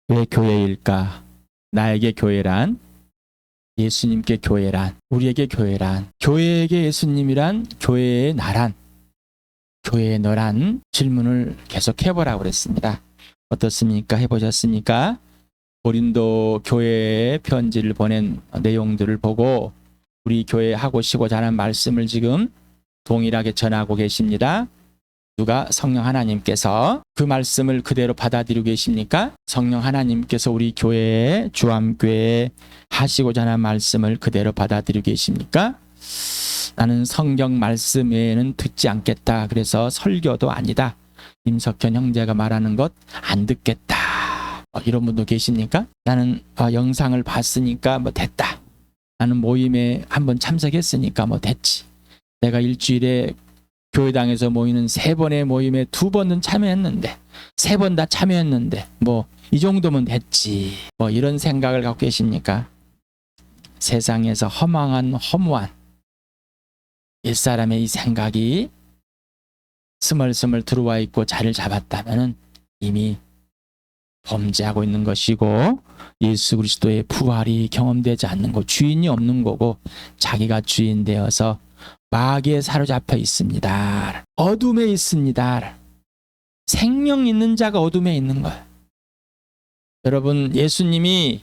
왜 교회일까? 나에게 교회란, 예수님께 교회란, 우리에게 교회란, 교회에게 예수님이란, 교회의 나란, 교회의 너란 질문을 계속 해보라고 그랬습니다. 어떻습니까? 해보셨습니까? 고린도 교회에 편지를 보낸 내용들을 보고 우리 교회에 하고 싶고자 하는 말씀을 지금 동일하게 전하고 계십니다. 누가? 성령 하나님께서. 그 말씀을 그대로 받아들이고 계십니까? 성령 하나님께서 우리 교회에, 주암교회에 하시고자 하는 말씀을 그대로 받아들이고 계십니까? 나는 성경 말씀 외에는 듣지 않겠다. 그래서 설교도 아니다. 임석현 형제가 말하는 것 안 듣겠다. 이런 분도 계십니까? 나는 영상을 봤으니까 뭐 됐다. 나는 모임에 한번 참석했으니까 뭐 됐지. 내가 일주일에 교회당에서 모이는 3번의 모임에 2번은 참여했는데 3번 다 참여했는데 뭐 이 정도면 됐지. 뭐 이런 생각을 갖고 계십니까? 세상에서 허무한 옛사람의 이 생각이 스멀스멀 들어와 있고 자리를 잡았다면 이미 범죄하고 있는 것이고 예수 그리스도의 부활이 경험되지 않는 거, 주인이 없는 거고 자기가 주인 되어서 마귀에 사로잡혀 있습니다. 어둠에 있습니다. 생명 있는 자가 어둠에 있는 거예요. 여러분, 예수님이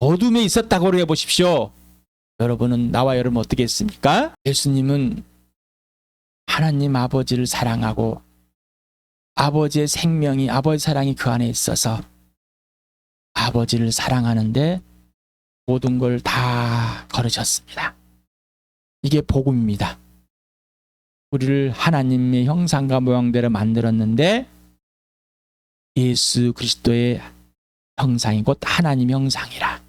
어둠에 있었다고 해보십시오. 여러분은, 나와 여러분 어떻게 했습니까? 예수님은 하나님 아버지를 사랑하고 아버지의 생명이, 아버지 사랑이 그 안에 있어서 아버지를 사랑하는데 모든 걸 다 걸으셨습니다. 이게 복음입니다. 우리를 하나님의 형상과 모양대로 만들었는데 예수 그리스도의 형상이 곧 하나님 형상이라.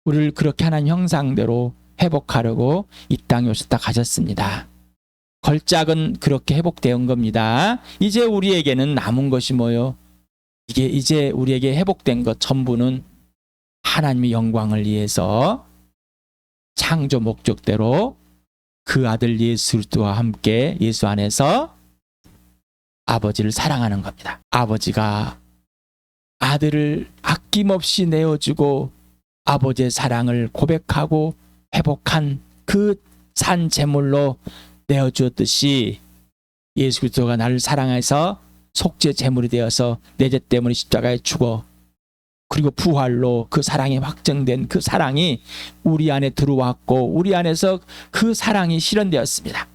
우리를 그렇게 하나님 형상대로 회복하려고 이 땅에 오셨다 가셨습니다. 걸작은 그렇게 회복되온 겁니다. 이제 우리에게는 남은 것이 뭐요? 이제 우리에게 회복된 것 전부는 하나님의 영광을 위해서 창조 목적대로 그 아들 예수 그리스도와 함께 예수 안에서 아버지를 사랑하는 겁니다. 아버지가 아들을 아낌없이 내어주고 아버지의 사랑을 고백하고 회복한 그 산 제물로 내어주었듯이 예수 그리스도가 나를 사랑해서 속죄 제물이 되어서 내 죄 때문에 십자가에 죽어 그리고 부활로 그 사랑이 확정된 그 사랑이 우리 안에 들어왔고 우리 안에서 그 사랑이 실현되었습니다.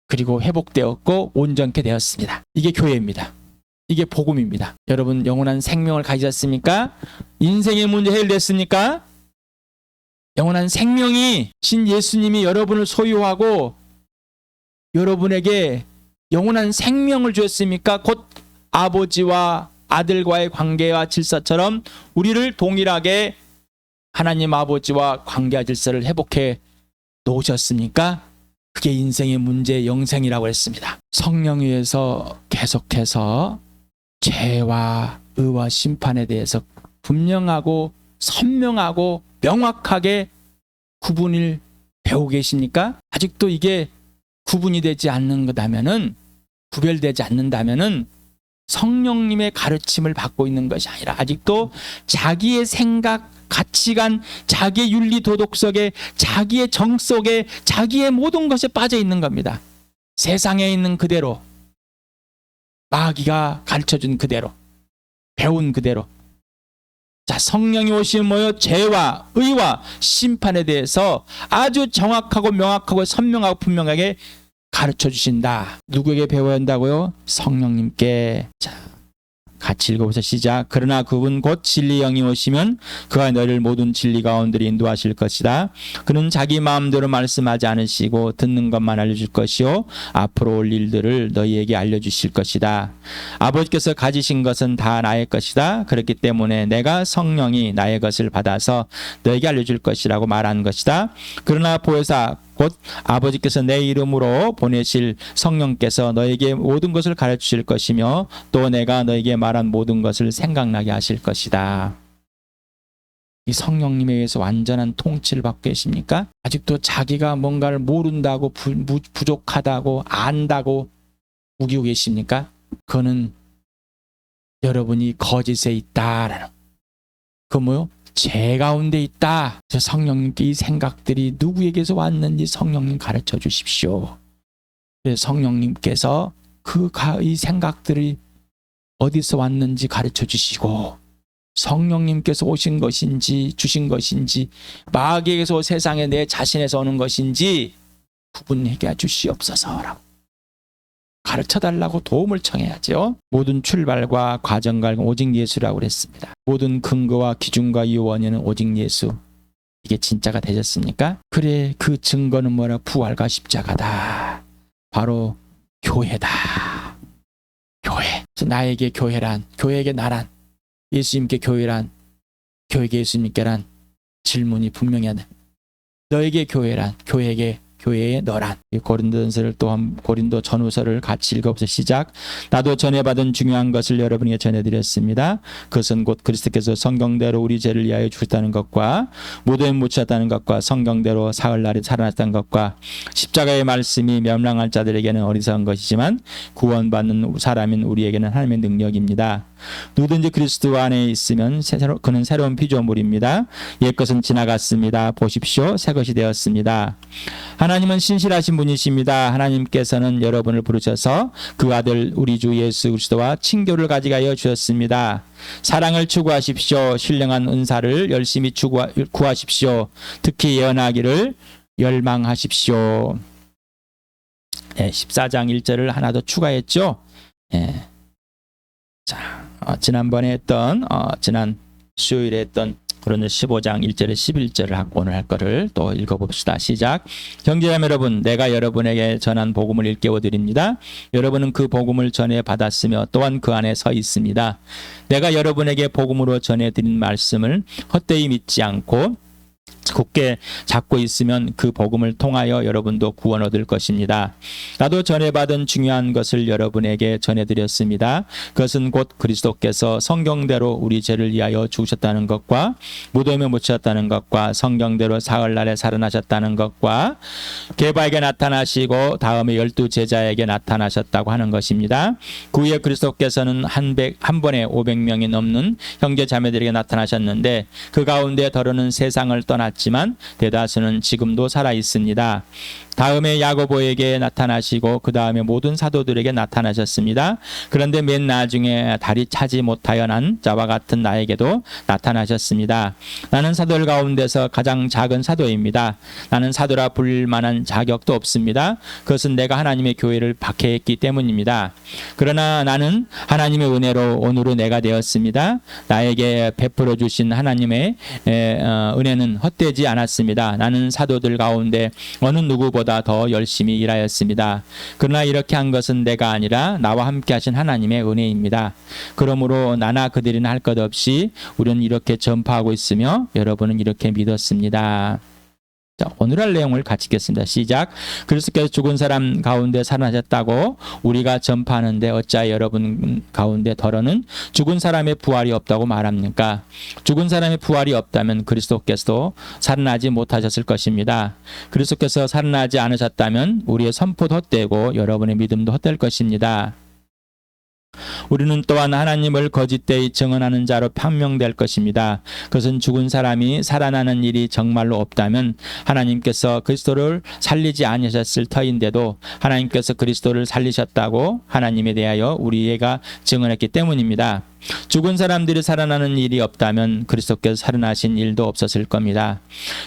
그리고 회복되었고 온전케 되었습니다. 이게 교회입니다. 이게 복음입니다. 여러분, 영원한 생명을 가지셨습니까? 인생의 문제 해결됐습니까? 영원한 생명이 신 예수님이 여러분을 소유하고 여러분에게 영원한 생명을 주었습니까? 곧 아버지와 아들과의 관계와 질서처럼 우리를 동일하게 하나님 아버지와 관계와 질서를 회복해 놓으셨습니까? 그게 인생의 문제, 영생이라고 했습니다. 성령 위에서 계속해서 죄와 의와 심판에 대해서 분명하고 선명하고 명확하게 구분을 배우고 계십니까? 아직도 이게 구분이 되지 않는 거다면은, 구별되지 않는다면은 성령님의 가르침을 받고 있는 것이 아니라 아직도 자기의 생각, 가치관, 자기의 윤리 도덕 속에, 자기의 정 속에, 자기의 모든 것에 빠져 있는 겁니다. 세상에 있는 그대로, 마귀가 가르쳐준 그대로, 배운 그대로. 자, 성령이 오시면 뭐요? 죄와 의와 심판에 대해서 아주 정확하고 명확하고 선명하고 분명하게 가르쳐 주신다. 누구에게 배워야 한다고요? 성령님께. 자, 같이 읽어보세요. 시작. 그러나 그분 곧 진리 영이 오시면 그가 너희를 모든 진리 가운데로 인도하실 것이다. 그는 자기 마음대로 말씀하지 않으시고 듣는 것만 알려줄 것이요 앞으로 올 일들을 너희에게 알려주실 것이다. 아버지께서 가지신 것은 다 나의 것이다. 그렇기 때문에 내가 성령이 나의 것을 받아서 너에게 알려줄 것이라고 말한 것이다. 그러나 보혜사 곧 아버지께서 내 이름으로 보내실 성령께서 너에게 모든 것을 가르치실 것이며 또 내가 너에게 말한 모든 것을 생각나게 하실 것이다. 이 성령님에 의해서 완전한 통치를 받고 계십니까? 아직도 자기가 뭔가를 모른다고 부족하다고 안다고 우기고 계십니까? 그거는 여러분이 거짓에 있다라는 그 뭐요? 죄 가운데 있다. 성령님께 이 생각들이 누구에게서 왔는지 성령님 가르쳐 주십시오. 성령님께서 이 생각들이 어디서 왔는지 가르쳐 주시고 성령님께서 오신 것인지 주신 것인지 마귀에게서 세상에 내 자신에서 오는 것인지 구분하게 주시옵소서라고 가르쳐달라고 도움을 청해야죠. 모든 출발과 과정과 오직 예수라고 그랬습니다. 모든 근거와 기준과 이 원인은 오직 예수. 이게 진짜가 되셨습니까? 그래, 그 증거는 뭐라? 부활과 십자가다. 바로 교회다. 교회. 나에게 교회란, 교회에게 나란, 예수님께 교회란, 교회에게 예수님께란 질문이 분명히 하네. 너에게 교회란, 교회에게 교회의 너란. 고린도전서를 또한 고린도 전후서를 같이 읽어보세요. 시작. 나도 전해받은 중요한 것을 여러분에게 전해드렸습니다. 그것은 곧 그리스도께서 성경대로 우리 죄를 위하여 죽었다는 것과 무덤에 묻혔다는 것과 성경대로 사흘날에 살아났다는 것과 십자가의 말씀이 멸망할 자들에게는 어리석은 것이지만 구원받는 사람인 우리에게는 하나님의 능력입니다. 누구든지 그리스도 안에 있으면 그는 새로운 피조물입니다. 옛것은 지나갔습니다. 보십시오. 새것이 되었습니다. 하나님은 신실하신 분이십니다. 하나님께서는 여러분을 부르셔서 그 아들 우리 주 예수 그리스도와 친교를 가지게 하여 주셨습니다. 사랑을 추구하십시오. 신령한 은사를 열심히 구하십시오. 특히 예언하기를 열망하십시오. 14장 1절을 하나 더 추가했죠. 자, 지난번에 했던 지난 수요일에 했던 고린도서 15장 1절에 11절을 갖고 오늘 할 거를 또 읽어봅시다. 시작. 형제자매 여러분, 내가 여러분에게 전한 복음을 일깨워 드립니다. 여러분은 그 복음을 전해 받았으며 또한 그 안에 서 있습니다. 내가 여러분에게 복음으로 전해 드린 말씀을 헛되이 믿지 않고 굳게 잡고 있으면 그 복음을 통하여 여러분도 구원 얻을 것입니다. 나도 전해받은 중요한 것을 여러분에게 전해드렸습니다. 그것은 곧 그리스도께서 성경대로 우리 죄를 위하여 죽으셨다는 것과 무덤에 묻혔다는 것과 성경대로 사흘날에 살아나셨다는 것과 게바에게 나타나시고 다음에 12 제자에게 나타나셨다고 하는 것입니다. 그 후에 그리스도께서는 한 번에 500명이 넘는 형제 자매들에게 나타나셨는데 그 가운데 더러는 세상을 떠났지만 대다수는 지금도 살아 있습니다. 다음에 야고보에게 나타나시고 그 다음에 모든 사도들에게 나타나셨습니다. 그런데 맨 나중에 다리 차지 못하여 난 자와 같은 나에게도 나타나셨습니다. 나는 사도들 가운데서 가장 작은 사도입니다. 나는 사도라 불릴 만한 자격도 없습니다. 그것은 내가 하나님의 교회를 박해했기 때문입니다. 그러나 나는 하나님의 은혜로 오늘은 내가 되었습니다. 나에게 베풀어 주신 하나님의 은혜는 헛되지 않았습니다. 나는 사도들 가운데 어느 누구보다 더 열심히 일하였습니다. 그러나 이렇게 한 것은 내가 아니라 나와 함께 하신 하나님의 은혜입니다. 그러므로 나나 그들이나 할 것 없이 우리는 이렇게 전파하고 있으며 여러분은 이렇게 믿었습니다. 자, 오늘 할 내용을 같이 읽겠습니다. 시작. 그리스도께서 죽은 사람 가운데 살아나셨다고 우리가 전파하는데 어찌하여 여러분 가운데 더러는 죽은 사람의 부활이 없다고 말합니까? 죽은 사람의 부활이 없다면 그리스도께서도 살아나지 못하셨을 것입니다. 그리스도께서 살아나지 않으셨다면 우리의 선포도 헛되고 여러분의 믿음도 헛될 것입니다. 우리는 또한 하나님을 거짓되이 증언하는 자로 판명될 것입니다. 그것은 죽은 사람이 살아나는 일이 정말로 없다면 하나님께서 그리스도를 살리지 아니하셨을 터인데도 하나님께서 그리스도를 살리셨다고 하나님에 대하여 우리가 증언했기 때문입니다. 죽은 사람들이 살아나는 일이 없다면 그리스도께서 살아나신 일도 없었을 겁니다.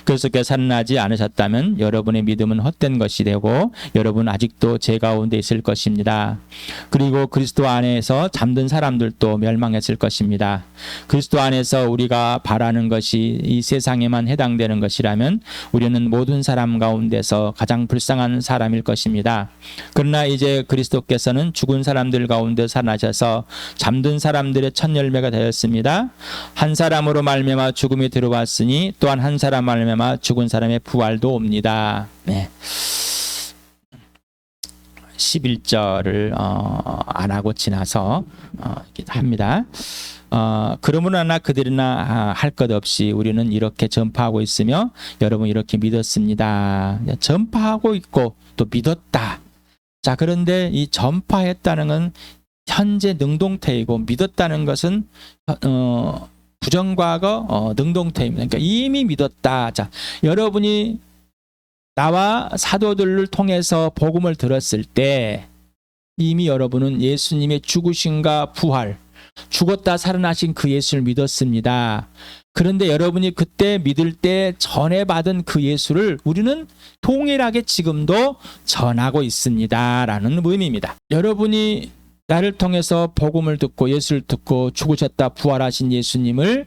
그리스도께서 살아나지 않으셨다면 여러분의 믿음은 헛된 것이 되고 여러분 아직도 죄 가운데 있을 것입니다. 그리고 그리스도 안에서 잠든 사람들도 멸망했을 것입니다. 그리스도 안에서 우리가 바라는 것이 이 세상에만 해당되는 것이라면 우리는 모든 사람 가운데서 가장 불쌍한 사람일 것입니다. 그러나 이제 그리스도께서는 죽은 사람들 가운데 살아나셔서 잠든 사람들의 첫 열매가 되었습니다. 한 사람으로 말미암아 죽음이 들어왔으니 또한 한 사람 말미암아 죽은 사람의 부활도 옵니다. 네. 11절을 안 하고 지나서 이렇게 합니다. 그러므로나 그들이나 할 것 없이 우리는 이렇게 전파하고 있으며 여러분 이렇게 믿었습니다. 전파하고 있고 또 믿었다. 자, 그런데 이 전파했다는 건 현재 능동태이고 믿었다는 것은 부정과거 능동태입니다. 그러니까 이미 믿었다. 자, 여러분이 나와 사도들을 통해서 복음을 들었을 때 이미 여러분은 예수님의 죽으심과 부활, 죽었다 살아나신 그 예수를 믿었습니다. 그런데 여러분이 그때 믿을 때 전에 받은 그 예수를 우리는 동일하게 지금도 전하고 있습니다. 라는 의미입니다. 여러분이 나를 통해서 복음을 듣고 예수를 듣고 죽으셨다 부활하신 예수님을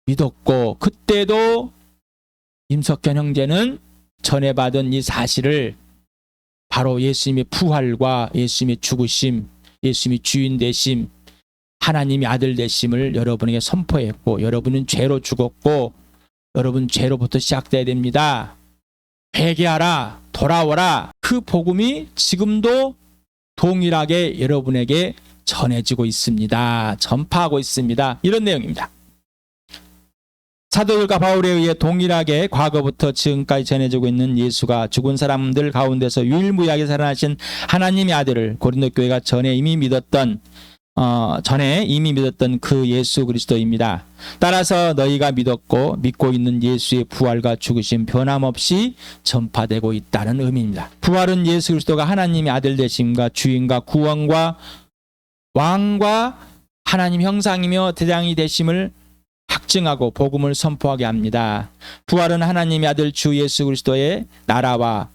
믿었고, 그때도 임석현 형제는 전에 받은 이 사실을 바로 예수님의 부활과 예수님의 죽으심, 예수님의 주인 되심, 하나님의 아들 되심을 여러분에게 선포했고, 여러분은 죄로 죽었고 여러분 죄로부터 시작돼야 됩니다. 회개하라, 돌아오라. 그 복음이 지금도 동일하게 여러분에게 전해지고 있습니다. 전파하고 있습니다. 이런 내용입니다. 사도들과 바울에 의해 동일하게 과거부터 지금까지 전해지고 있는 예수가 죽은 사람들 가운데서 유일무이하게 살아나신 하나님의 아들을 고린도 교회가 전에 이미 믿었던 그 예수 그리스도입니다. 따라서 너희가 믿고 있는 예수의 부활과 죽으심 변함없이 전파되고 있다는 의미입니다. 부활은 예수 그리스도가 하나님의 아들 되심과 주인과 구원과 왕과 하나님 형상이며 대장이 되심을 확증하고 복음을 선포하게 합니다. 부활은 하나님의 아들 주 예수 그리스도의 나와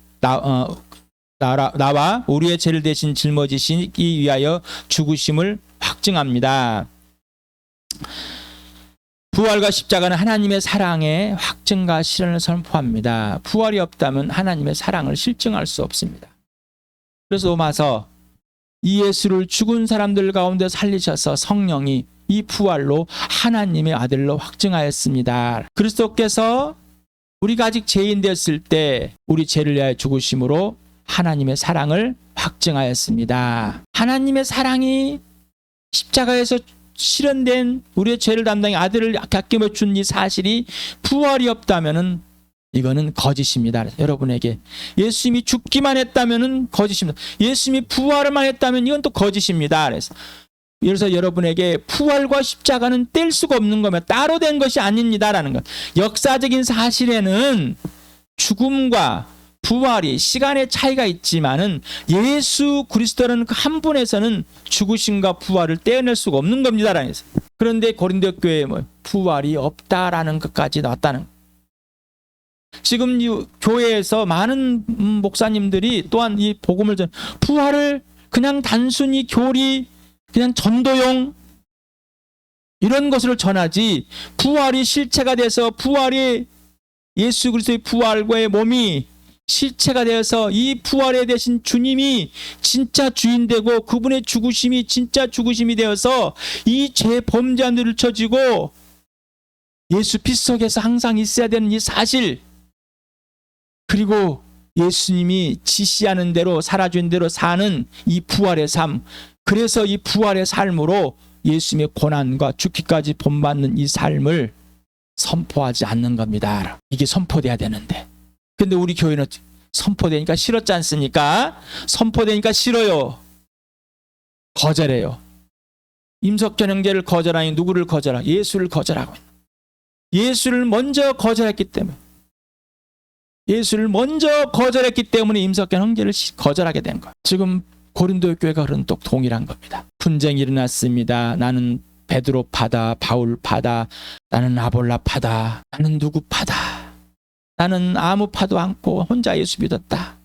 우리의 죄를 대신 짊어지시기 위하여 죽으심을 확증합니다. 부활과 십자가는 하나님의 사랑의 확증과 실현을 선포합니다. 부활이 없다면 하나님의 사랑을 실증할 수 없습니다. 그래서 로마서 이 예수를 죽은 사람들 가운데 살리셔서 성령이 이 부활로 하나님의 아들로 확증하였습니다. 그리스도께서 우리가 아직 죄인 되었을 때 우리 죄를 위하여 죽으심으로 하나님의 사랑을 확증하였습니다. 하나님의 사랑이 십자가에서 실현된 우리의 죄를 담당해 아들을 아낌없이 준 이 사실이 부활이 없다면은 이거는 거짓입니다. 여러분에게 예수님이 죽기만 했다면은 거짓입니다. 예수님이 부활을만 했다면 이건 또 거짓입니다. 그래서 여러분에게 부활과 십자가는 뗄 수가 없는 거면 따로 된 것이 아닙니다라는 것. 역사적인 사실에는 죽음과 부활이 시간의 차이가 있지만은 예수 그리스도라는 그 한 분에서는 죽으심과 부활을 떼어낼 수가 없는 겁니다라는 것을. 그런데 고린도 교회에 부활이 없다라는 것까지 나왔다는 것. 지금 이 교회에서 많은 목사님들이 또한 이 복음을 부활을 그냥 단순히 교리, 그냥 전도용 이런 것을 전하지, 부활이 실체가 돼서 부활이 예수 그리스도의 부활과의 몸이 실체가 되어서 이 부활에 대신 주님이 진짜 주인 되고 그분의 죽으심이 진짜 죽으심이 되어서 이 죄 범죄자들을 쳐지고 예수 피 속에서 항상 있어야 되는 이 사실, 그리고 예수님이 지시하는 대로 살아준 대로 사는 이 부활의 삶, 그래서 이 부활의 삶으로 예수님의 고난과 죽기까지 본받는 이 삶을 선포하지 않는 겁니다. 이게 선포돼야 되는데, 근데 우리 교회는 선포되니까 싫었지 않습니까? 선포되니까 싫어요. 거절해요. 임석현 형제를 거절하니 누구를 거절하고? 예수를 거절하고 있는. 예수를 먼저 거절했기 때문에, 예수를 먼저 거절했기 때문에 임석현 형제를 거절하게 된 거예요. 지금 고린도 교회가 그런 또 동일한 겁니다. 분쟁이 일어났습니다. 나는 베드로 파다, 바울 파다, 나는 아볼라 파다, 나는 누구 파다, 나는 아무 파도 않고 혼자 예수 믿었다.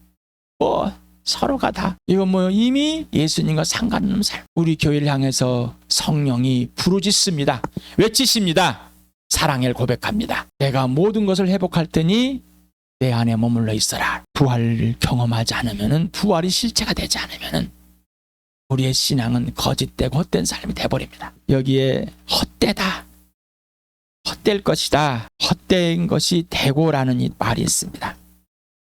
서로가 다 이건 이미 예수님과 상관없는 삶. 우리 교회를 향해서 성령이 부르짖습니다. 외치십니다. 사랑을 고백합니다. 내가 모든 것을 회복할 테니 내 안에 머물러 있어라. 부활을 경험하지 않으면은, 부활이 실체가 되지 않으면은 우리의 신앙은 거짓되고 헛된 삶이 돼버립니다. 여기에 헛되다, 헛될 것이다, 헛된 것이 되고라는 이 말이 있습니다.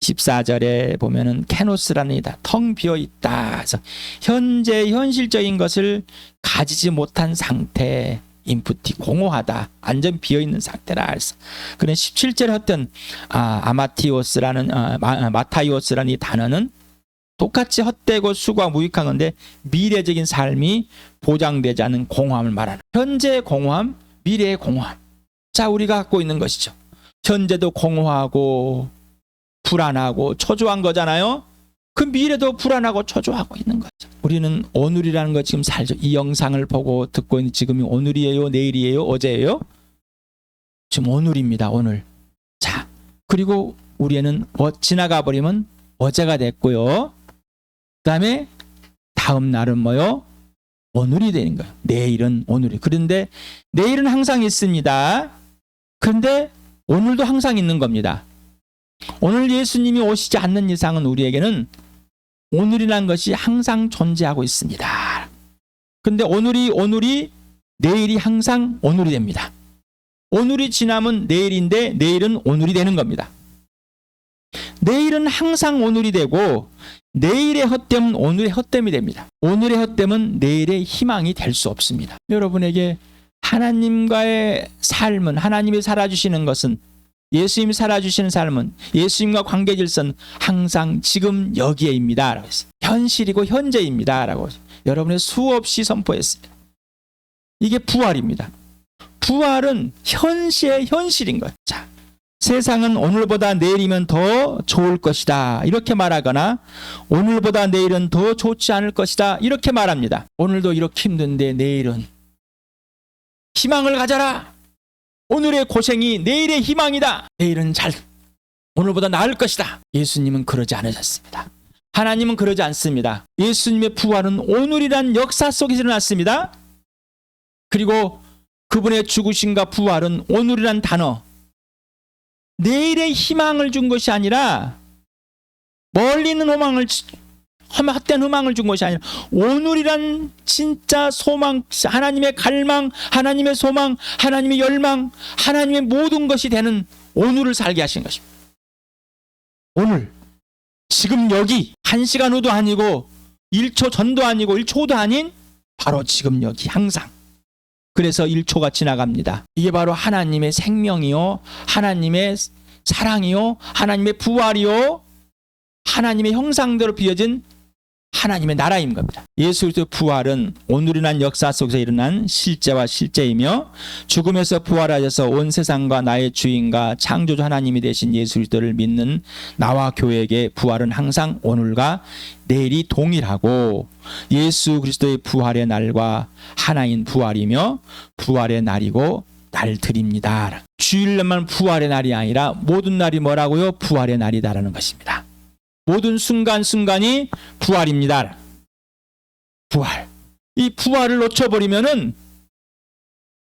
14절에 보면은 케노스라는 이다, 텅 비어있다. 그래서 현재 현실적인 것을 가지지 못한 상태, 인풋이 공허하다, 완전 비어있는 상태라. 해서 그런 17절에 했던 마타이오스라는 이 단어는 똑같이 헛되고 수고가 무익한 건데 미래적인 삶이 보장되지 않은 공허함을 말하는 현재의 공허함, 미래의 공허함. 자, 우리가 갖고 있는 것이죠. 현재도 공허하고 불안하고 초조한 거잖아요. 그 미래도 불안하고 초조하고 있는 거죠. 우리는 오늘이라는 거 지금 살죠. 이 영상을 보고 듣고 있는 지금이 오늘이에요, 내일이에요, 어제예요? 지금 오늘입니다. 오늘. 자, 그리고 우리는 지나가 버리면 어제가 됐고요. 그다음에 다음 날은 뭐요? 오늘이 되는 거예요. 내일은 오늘이. 그런데 내일은 항상 있습니다. 그런데 오늘도 항상 있는 겁니다. 오늘 예수님이 오시지 않는 이상은 우리에게는 오늘이라는 것이 항상 존재하고 있습니다. 그런데 오늘이 내일이 항상 오늘이 됩니다. 오늘이 지나면 내일인데 내일은 오늘이 되는 겁니다. 내일은 항상 오늘이 되고 내일의 헛됨은 오늘의 헛됨이 됩니다. 오늘의 헛됨은 내일의 희망이 될 수 없습니다. 여러분에게 하나님과의 삶은, 하나님이 살아주시는 것은, 예수님이 살아주시는 삶은, 예수님과 관계 질서는 항상 지금 여기에입니다. 라고 했어요. 현실이고 현재입니다. 라고 여러분의 수없이 선포했습니다. 이게 부활입니다. 부활은 현실의 현실인 거예요. 자, 세상은 오늘보다 내일이면 더 좋을 것이다 이렇게 말하거나 오늘보다 내일은 더 좋지 않을 것이다 이렇게 말합니다. 오늘도 이렇게 힘든데 내일은 희망을 가져라. 오늘의 고생이 내일의 희망이다. 내일은 오늘보다 나을 것이다. 예수님은 그러지 않으셨습니다. 하나님은 그러지 않습니다. 예수님의 부활은 오늘이란 역사 속에서 일어났습니다. 그리고 그분의 죽으심과 부활은 오늘이란 단어, 내일의 희망을 준 것이 아니라 멀리 있는 헛된 희망을 준 것이 아니라 오늘이란 진짜 소망, 하나님의 갈망, 하나님의 소망, 하나님의 열망, 하나님의 모든 것이 되는 오늘을 살게 하신 것입니다. 오늘, 지금 여기 1시간 후도 아니고 1초 전도 아니고 1초 후도 아닌 바로 지금 여기 항상. 그래서 1초가 지나갑니다. 이게 바로 하나님의 생명이요, 하나님의 사랑이요, 하나님의 부활이요, 하나님의 형상대로 비어진 하나님의 나라인 겁니다. 예수 그리스도의 부활은 오늘이란 역사 속에서 일어난 실제와 실제이며 죽음에서 부활하셔서 온 세상과 나의 주인과 창조주 하나님이 되신 예수 그리스도를 믿는 나와 교회에게 부활은 항상 오늘과 내일이 동일하고 예수 그리스도의 부활의 날과 하나인 부활이며 부활의 날이고 날들입니다. 주일날만 부활의 날이 아니라 모든 날이 뭐라고요? 부활의 날이다라는 것입니다. 모든 순간순간이 부활입니다. 부활. 이 부활을 놓쳐버리면은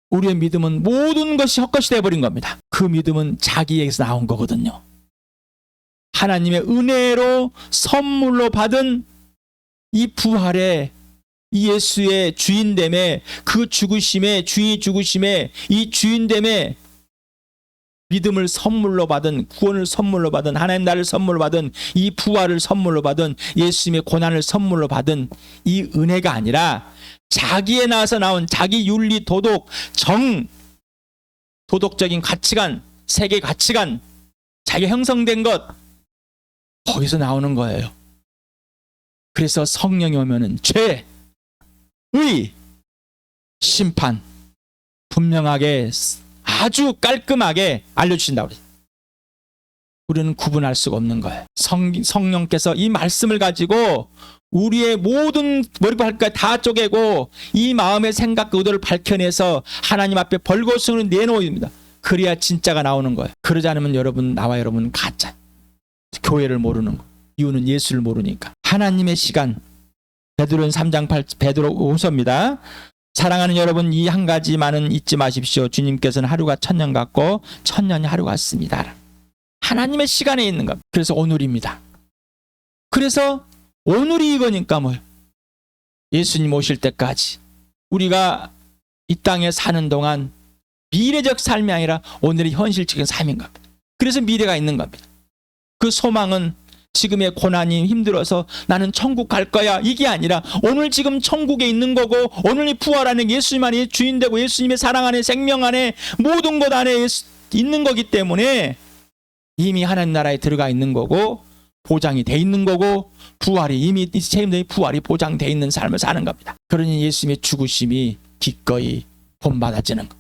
우리의 믿음은 모든 것이 헛것이 되어버린 겁니다. 그 믿음은 자기에게서 나온 거거든요. 하나님의 은혜로 선물로 받은 이 부활의 이 예수의 주인됨에, 그 죽으심에, 주의 죽으심에, 이 주인됨에 믿음을 선물로 받은, 구원을 선물로 받은, 하나님 나라를 선물로 받은, 이 부활을 선물로 받은, 예수님의 고난을 선물로 받은 이 은혜가 아니라 자기에 나와서 나온 자기 윤리, 도덕, 도덕적인 가치관, 세계 가치관, 자기 형성된 것, 거기서 나오는 거예요. 그래서 성령이 오면은 죄, 의, 심판 분명하게 아주 깔끔하게 알려주신다고 그래요. 우리는 구분할 수가 없는 거예요. 성령께서 이 말씀을 가지고 우리의 모든 머리발까지 다 쪼개고 이 마음의 생각과 의도를 밝혀내서 하나님 앞에 벌거숭이를 내놓습니다. 그래야 진짜가 나오는 거예요. 그러지 않으면 나와 여러분 가짜. 교회를 모르는 거. 이유는 예수를 모르니까. 하나님의 시간. 베드로는 3장 8 베드로 후서입니다. 사랑하는 여러분, 이 한 가지만은 잊지 마십시오. 주님께서는 하루가 1000년 같고 1000년이 하루 같습니다. 하나님의 시간에 있는 겁니다. 그래서 오늘입니다. 그래서 오늘이 이거니까 뭐예요? 예수님 오실 때까지 우리가 이 땅에 사는 동안 미래적 삶이 아니라 오늘의 현실적인 삶인 겁니다. 그래서 미래가 있는 겁니다. 그 소망은 지금의 고난이 힘들어서 나는 천국 갈 거야 이게 아니라 오늘 지금 천국에 있는 거고 오늘 부활 안에 예수님 안에 주인 되고 예수님의 사랑 안에 생명 안에 모든 것 안에 있는 거기 때문에 이미 하나님 나라에 들어가 있는 거고 보장이 돼 있는 거고 부활이 이미 체험된 부활이 보장돼 있는 삶을 사는 겁니다. 그러니 예수님의 죽으심이 기꺼이 본받아지는 것.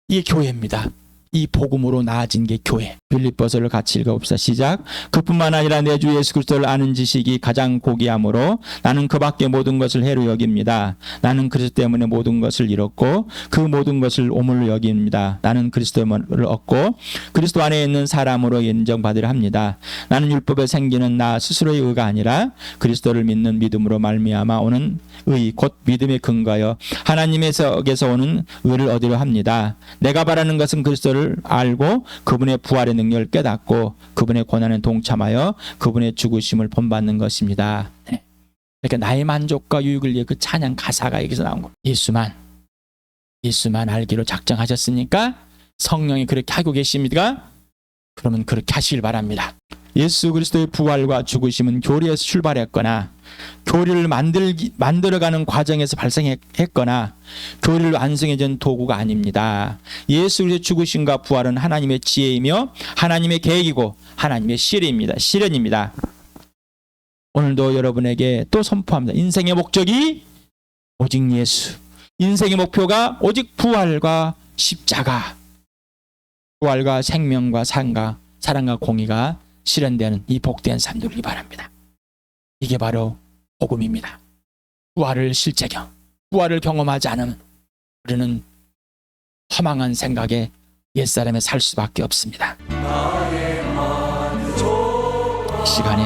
이게 교회입니다. 이 복음으로 나아진 게 교회. 빌립보서를 같이 읽어봅시다. 시작. 그뿐만 아니라 내 주 예수 그리스도를 아는 지식이 가장 고귀하므로 나는 그밖에 모든 것을 해로 여깁니다. 나는 그리스도 때문에 모든 것을 잃었고 그 모든 것을 오물로 여깁니다. 나는 그리스도를 얻고 그리스도 안에 있는 사람으로 인정받으려 합니다. 나는 율법에 생기는 나 스스로의 의가 아니라 그리스도를 믿는 믿음으로 말미암아 오는 의 곧 믿음의 근거여 하나님에게서 오는 의를 얻으려 합니다. 내가 바라는 것은 그리스도를 알고 그분의 부활의 능력을 깨닫고 그분의 고난에 동참하여 그분의 죽으심을 본받는 것입니다. 네. 그러니까 나의 만족과 유익을 위해 그 찬양 가사가 여기서 나온 겁니다. 예수만 알기로 작정하셨으니까 성령이 그렇게 하고 계십니까? 그러면 그렇게 하시길 바랍니다. 예수 그리스도의 부활과 죽으심은 교리에서 출발했거나 교리를 만들어가는 과정에서 발생했거나 교리를 완성해준 도구가 아닙니다. 예수 그리스도의 죽으심과 부활은 하나님의 지혜이며 하나님의 계획이고 하나님의 실현입니다. 오늘도 여러분에게 또 선포합니다. 인생의 목적이 오직 예수. 인생의 목표가 오직 부활과 십자가. 부활과 생명과 사랑과 공의가 실현되는 이 복된 삶 누리기 바랍니다. 이게 바로 복음입니다. 부활을 실제경, 부활을 경험하지 않으면 우리는 허망한 생각에 옛사람에 살 수밖에 없습니다. 이 시간에